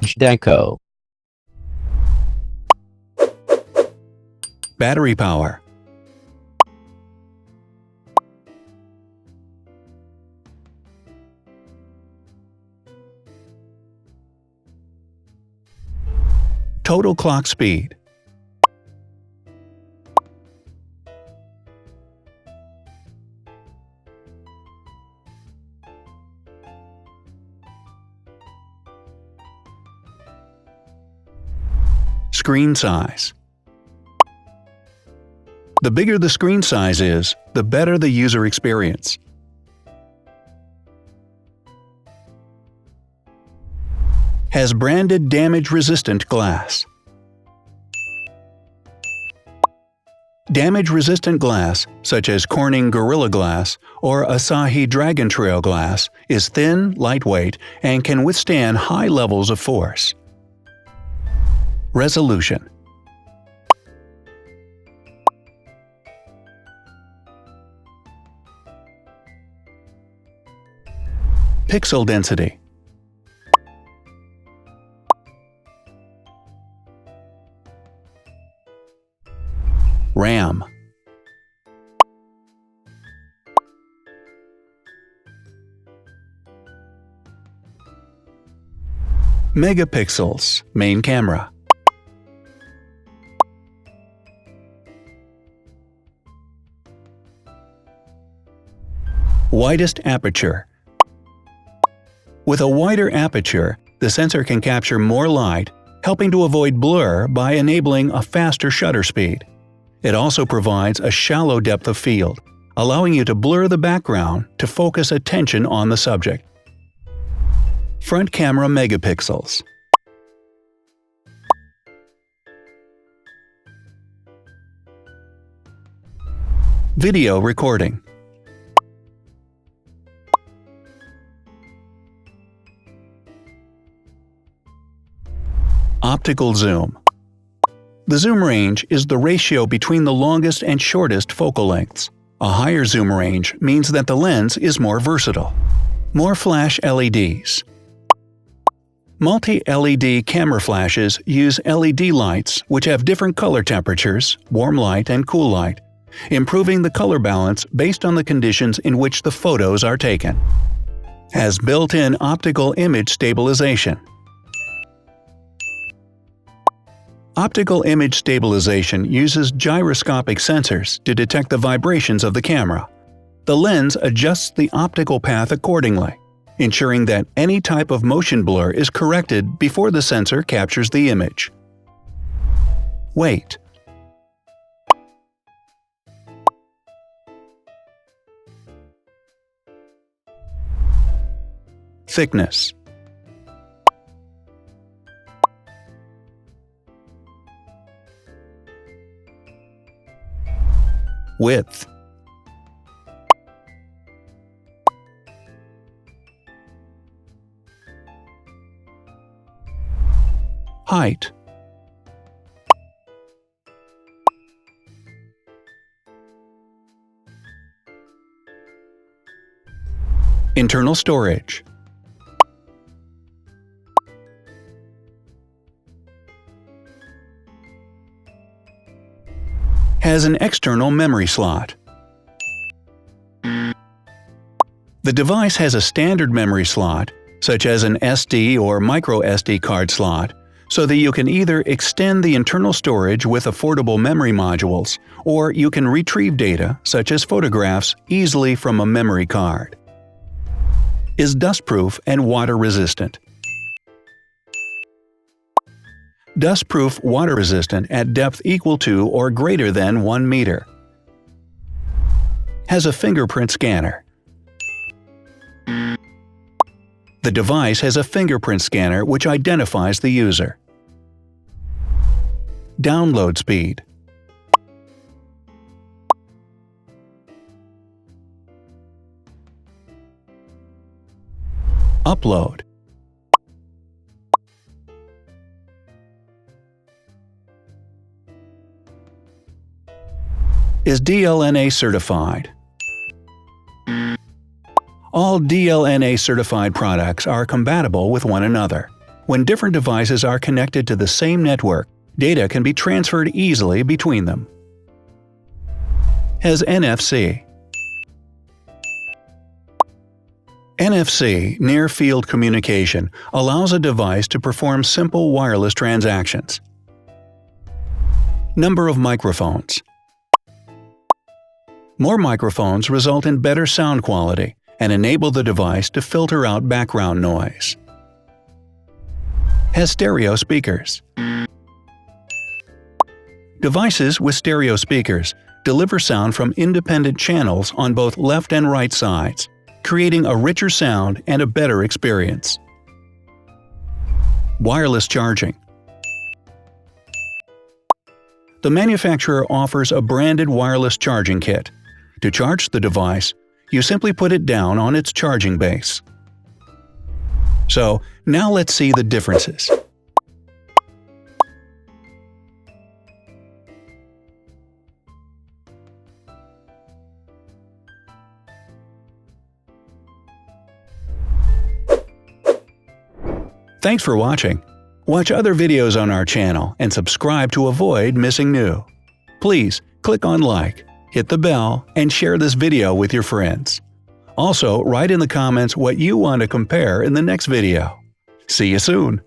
Zhdanko. Battery power. Total clock speed. Screen size. The bigger the screen size is, the better the user experience. Has branded damage-resistant glass. Damage-resistant glass, such as Corning Gorilla Glass or Asahi Dragon Trail glass, is thin, lightweight, and can withstand high levels of force. Resolution. Pixel density. RAM. Megapixels, main camera. Widest aperture. With a wider aperture, the sensor can capture more light, helping to avoid blur by enabling a faster shutter speed. It also provides a shallow depth of field, allowing you to blur the background to focus attention on the subject. Front camera megapixels. Video recording. Optical zoom. The zoom range is the ratio between the longest and shortest focal lengths. A higher zoom range means that the lens is more versatile. More flash LEDs. Multi-LED camera flashes use LED lights which have different color temperatures, warm light and cool light, improving the color balance based on the conditions in which the photos are taken. Has built-in optical image stabilization. Optical image stabilization uses gyroscopic sensors to detect the vibrations of the camera. The lens adjusts the optical path accordingly, ensuring that any type of motion blur is corrected before the sensor captures the image. Weight. Thickness. Width. Height. Internal storage. Has an external memory slot. The device has a standard memory slot, such as an SD or micro SD card slot, so that you can either extend the internal storage with affordable memory modules, or you can retrieve data, such as photographs, easily from a memory card. Is dustproof and water-resistant. Dustproof water-resistant at depth equal to or greater than 1 meter. Has a fingerprint scanner. The device has a fingerprint scanner which identifies the user. Download speed. Upload. Is DLNA certified. All DLNA certified products are compatible with one another. When different devices are connected to the same network, data can be transferred easily between them. Has NFC. NFC, near-field communication, allows a device to perform simple wireless transactions. Number of microphones. More microphones result in better sound quality and enable the device to filter out background noise. Has stereo speakers. Devices with stereo speakers deliver sound from independent channels on both left and right sides, creating a richer sound and a better experience. Wireless charging. The manufacturer offers a branded wireless charging kit. To charge the device, you simply put it down on its charging base. So, now let's see the differences. Thanks for watching. Watch other videos on our channel and subscribe to avoid missing new. Please click on like, hit the bell, and share this video with your friends. Also, write in the comments what you want to compare in the next video. See you soon!